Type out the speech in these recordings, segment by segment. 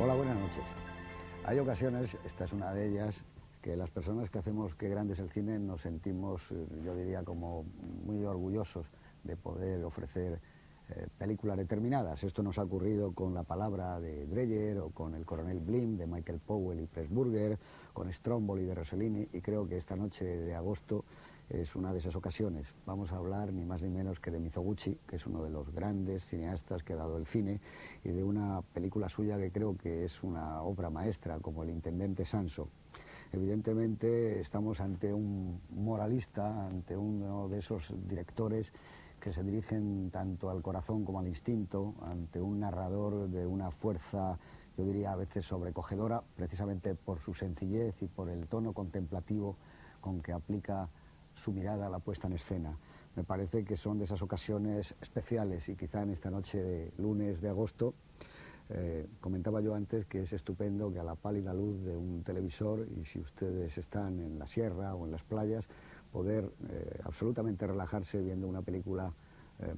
Hola, buenas noches. Hay ocasiones, esta es una de ellas, que las personas que hacemos Qué grande es el cine nos sentimos, yo diría, como muy orgullosos de poder ofrecer películas determinadas. Esto nos ha ocurrido con La palabra de Dreyer o con El coronel Blim de Michael Powell y Pressburger, con Stromboli de Rossellini, y creo que esta noche de agosto es una de esas ocasiones. Vamos a hablar ni más ni menos que de Mizoguchi, que es uno de los grandes cineastas que ha dado el cine, y de una película suya que creo que es una obra maestra, como El intendente Sanso. Evidentemente estamos ante un moralista, ante uno de esos directores que se dirigen tanto al corazón como al instinto, ante un narrador de una fuerza, yo diría a veces sobrecogedora, precisamente por su sencillez y por el tono contemplativo con que aplica su mirada a la puesta en escena. Me parece que son de esas ocasiones especiales, y quizá en esta noche de lunes de agosto comentaba yo antes que es estupendo que a la pálida luz de un televisor, y si ustedes están en la sierra o en las playas, poder absolutamente relajarse viendo una película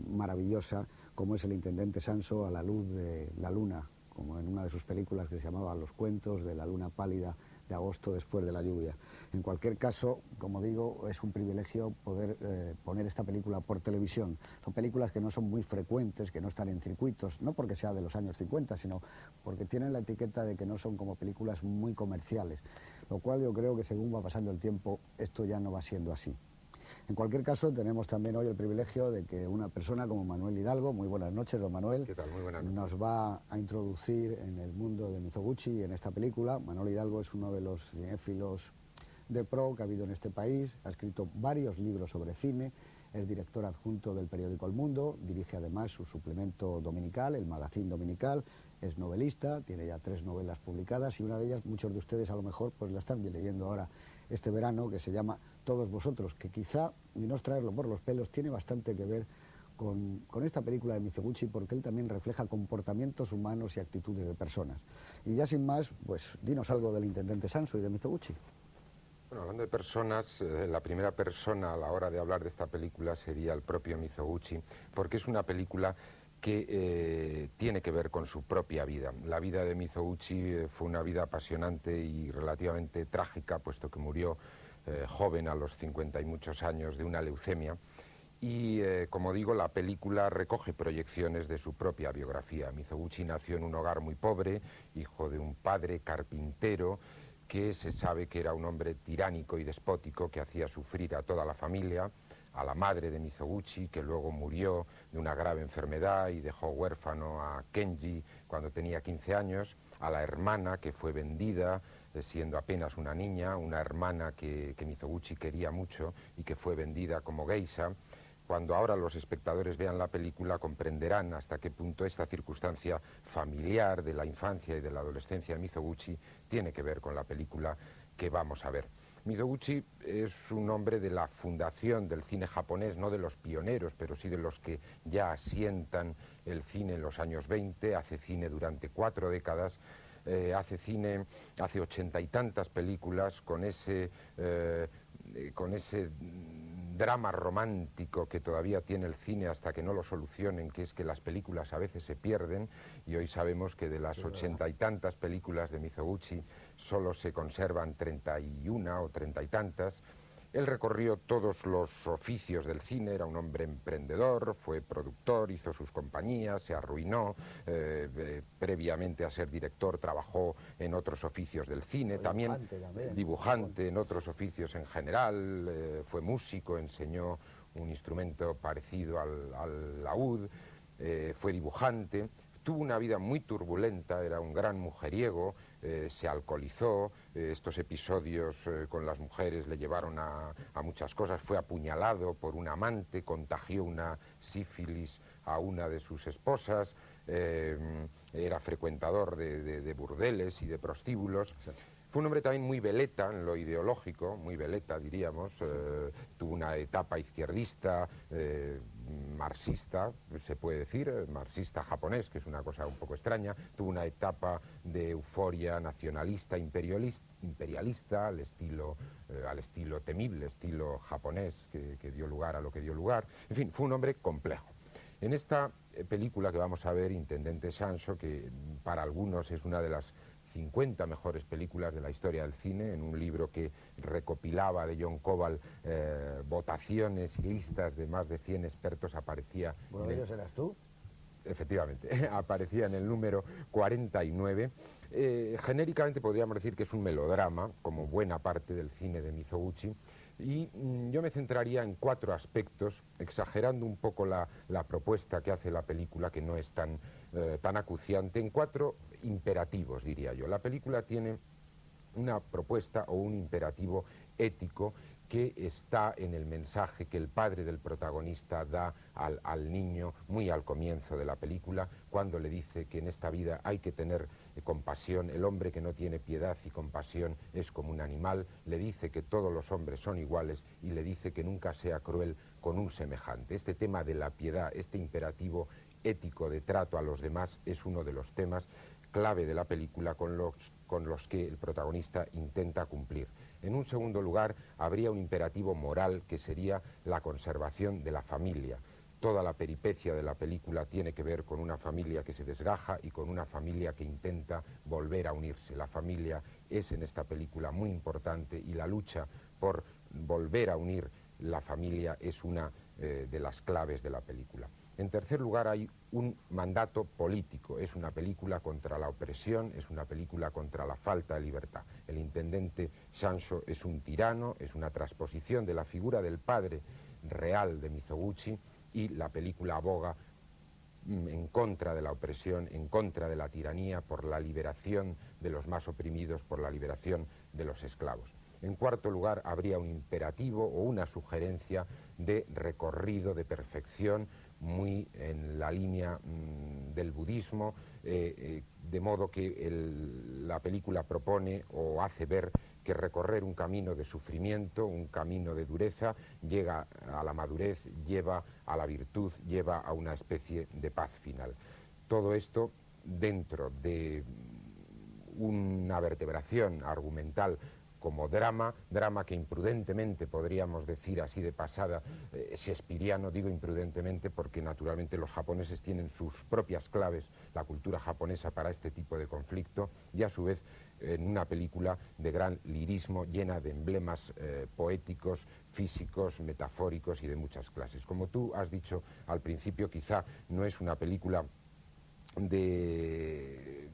maravillosa como es El intendente Sanso a la luz de la luna, como en una de sus películas que se llamaba Los cuentos de la luna pálida de agosto después de la lluvia. En cualquier caso, como digo, es un privilegio poder poner esta película por televisión. Son películas que no son muy frecuentes, que no están en circuitos, no porque sea de los años 50, sino porque tienen la etiqueta de que no son como películas muy comerciales, lo cual yo creo que según va pasando el tiempo, esto ya no va siendo así. En cualquier caso, tenemos también hoy el privilegio de que una persona como Manuel Hidalgo, muy buenas noches, don Manuel, ¿Qué tal? Muy buenas noches. nos va a introducir en el mundo de Mizoguchi y en esta película. Manuel Hidalgo es uno de los cinéfilos de pro que ha habido en este país, ha escrito varios libros sobre cine, es director adjunto del periódico El Mundo, dirige además su suplemento dominical, el Magazín Dominical, es novelista, tiene ya 3 novelas publicadas, y una de ellas, muchos de ustedes a lo mejor pues la están leyendo ahora este verano, que se llama Todos vosotros, que quizá, y no es traerlo por los pelos, tiene bastante que ver con esta película de Mizoguchi, porque él también refleja comportamientos humanos y actitudes de personas. Y ya sin más, pues dinos algo del intendente Sanso y de Mizoguchi. Bueno, hablando de personas, la primera persona a la hora de hablar de esta película sería el propio Mizoguchi, porque es una película que tiene que ver con su propia vida. La vida de Mizoguchi fue una vida apasionante y relativamente trágica, puesto que murió joven, a los 50 y muchos años, de una leucemia. Y, como digo, la película recoge proyecciones de su propia biografía. Mizoguchi nació en un hogar muy pobre, hijo de un padre carpintero, que se sabe que era un hombre tiránico y despótico, que hacía sufrir a toda la familia, a la madre de Mizoguchi, que luego murió de una grave enfermedad y dejó huérfano a Kenji cuando tenía 15 años, a la hermana, que fue vendida siendo apenas una niña, una hermana que Mizoguchi quería mucho y que fue vendida como geisha. Cuando ahora los espectadores vean la película comprenderán hasta qué punto esta circunstancia familiar de la infancia y de la adolescencia de Mizoguchi tiene que ver con la película que vamos a ver. Mizoguchi es un hombre de la fundación del cine japonés, no de los pioneros, pero sí de los que ya asientan el cine en los años 20, hace cine durante 4 décadas, hace cine, hace 80 y tantas películas con ese drama romántico que todavía tiene el cine hasta que no lo solucionen, que es que las películas a veces se pierden, y hoy sabemos que de las 80 y tantas películas de Mizoguchi solo se conservan 31 o 30 y tantas. Él recorrió todos los oficios del cine, era un hombre emprendedor, fue productor, hizo sus compañías, se arruinó, previamente a ser director trabajó en otros oficios del cine, también dibujante en otros oficios en general, fue músico, enseñó un instrumento parecido al laúd, fue dibujante. Tuvo una vida muy turbulenta, era un gran mujeriego, se alcoholizó, estos episodios con las mujeres le llevaron a muchas cosas, fue apuñalado por un amante, contagió una sífilis a una de sus esposas, era frecuentador de burdeles y de prostíbulos. Fue un hombre también muy veleta en lo ideológico, muy veleta diríamos, tuvo una etapa izquierdista, marxista, se puede decir, marxista japonés, que es una cosa un poco extraña, tuvo una etapa de euforia nacionalista, imperialista, al estilo temible, estilo japonés, que dio lugar a lo que dio lugar. En fin, fue un hombre complejo. En esta película que vamos a ver, Intendente Sancho, que para algunos es una de las 50 mejores películas de la historia del cine, en un libro que recopilaba de John Cobal votaciones y listas de más de 100 expertos, aparecía... Bueno, ellos eras tú. Efectivamente, aparecía en el número 49. Genéricamente podríamos decir que es un melodrama, como buena parte del cine de Mizoguchi, y yo me centraría en 4 aspectos, exagerando un poco la propuesta que hace la película, que no es tan acuciante, en 4 imperativos, diría yo. La película tiene una propuesta o un imperativo ético que está en el mensaje que el padre del protagonista da al niño muy al comienzo de la película, cuando le dice que en esta vida hay que tener compasión. El hombre que no tiene piedad y compasión es como un animal. Le dice que todos los hombres son iguales y le dice que nunca sea cruel con un semejante. Este tema de la piedad, este imperativo ético de trato a los demás, es uno de los temas clave de la película con los que el protagonista intenta cumplir. En un segundo lugar, habría un imperativo moral que sería la conservación de la familia. Toda la peripecia de la película tiene que ver con una familia que se desgaja y con una familia que intenta volver a unirse. La familia es en esta película muy importante y la lucha por volver a unir la familia es una de las claves de la película. En tercer lugar, hay un mandato político. Es una película contra la opresión, es una película contra la falta de libertad. El intendente Sancho es un tirano, es una transposición de la figura del padre real de Mizoguchi, y la película aboga en contra de la opresión, en contra de la tiranía, por la liberación de los más oprimidos, por la liberación de los esclavos. En cuarto lugar, habría un imperativo o una sugerencia de recorrido, de perfección, muy en la línea del budismo, de modo que la película propone o hace ver que recorrer un camino de sufrimiento, un camino de dureza, llega a la madurez, lleva a la virtud, lleva a una especie de paz final. Todo esto dentro de una vertebración argumental como drama que imprudentemente, podríamos decir así de pasada, shakespeariano. Digo imprudentemente porque naturalmente los japoneses tienen sus propias claves, la cultura japonesa, para este tipo de conflicto, y a su vez en una película de gran lirismo, llena de emblemas poéticos, físicos, metafóricos y de muchas clases. Como tú has dicho al principio, quizá no es una película de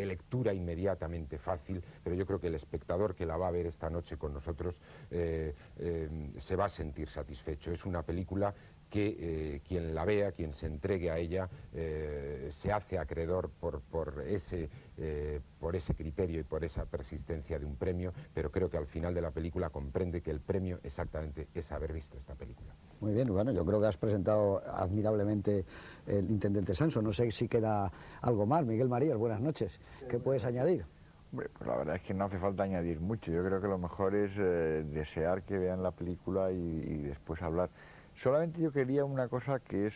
lectura inmediatamente fácil, pero yo creo que el espectador que la va a ver esta noche con nosotros se va a sentir satisfecho. Es una película que quien la vea, quien se entregue a ella, se hace acreedor por ese criterio y por esa persistencia de un premio, pero creo que al final de la película comprende que el premio exactamente es haber visto esta película. Muy bien, bueno, yo creo que has presentado admirablemente el Intendente Sancho. No sé si queda algo más. Miguel Marías, buenas noches. ¿Qué puedes añadir? Hombre, pues la verdad es que no hace falta añadir mucho. Yo creo que lo mejor es desear que vean la película y después hablar. Solamente yo quería una cosa que es,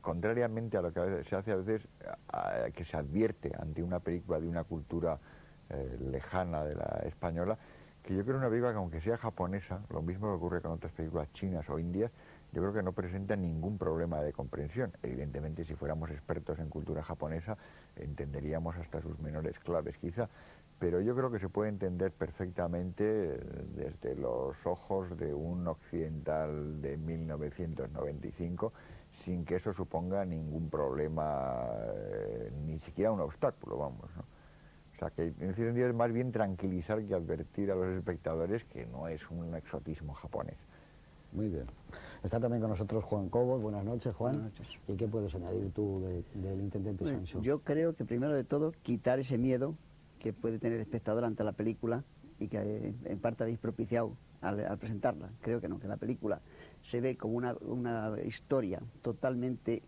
contrariamente a lo que se hace a veces, que se advierte ante una película de una cultura lejana de la española, que yo creo una película que, aunque sea japonesa, lo mismo que ocurre con otras películas chinas o indias, yo creo que no presenta ningún problema de comprensión. Evidentemente, si fuéramos expertos en cultura japonesa, entenderíamos hasta sus menores claves, quizá, pero yo creo que se puede entender perfectamente desde los ojos de un occidental de 1995, sin que eso suponga ningún problema, ni siquiera un obstáculo, vamos, ¿no? O sea, que en ese sentido es más bien tranquilizar que advertir a los espectadores que no es un exotismo japonés. Muy bien. Está también con nosotros Juan Cobos. Buenas noches, Juan. Buenas noches. ¿Y qué puedes añadir tú del Intendente Sancho? Yo creo que primero de todo quitar ese miedo que puede tener el espectador ante la película y que en parte habéis propiciado al presentarla. Creo que no, que la película se ve como una historia totalmente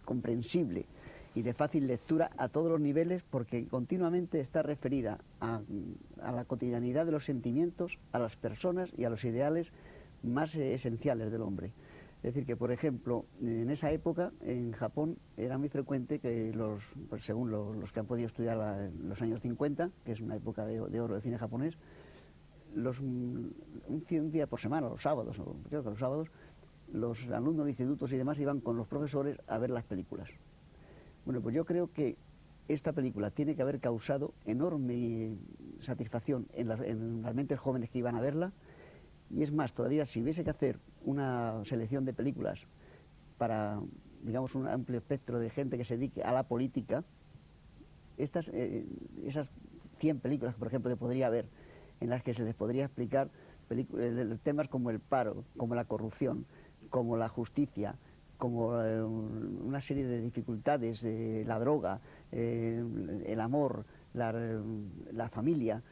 comprensible y de fácil lectura a todos los niveles, porque continuamente está referida a la cotidianidad de los sentimientos, a las personas y a los ideales más esenciales del hombre. Es decir, que por ejemplo, en esa época, en Japón, era muy frecuente que pues según los que han podido estudiar los años 50, que es una época de oro del cine japonés, un día por semana, los sábados, creo que los sábados, los alumnos de institutos y demás iban con los profesores a ver las películas. Bueno, pues yo creo que esta película tiene que haber causado enorme satisfacción en las mentes jóvenes que iban a verla, y es más, todavía si hubiese que hacer una selección de películas para, digamos, un amplio espectro de gente que se dedique a la política, esas 100 películas, por ejemplo, que podría haber, en las que se les podría explicar temas como el paro, como la corrupción, como la justicia, como una serie de dificultades, la droga, el amor, la familia,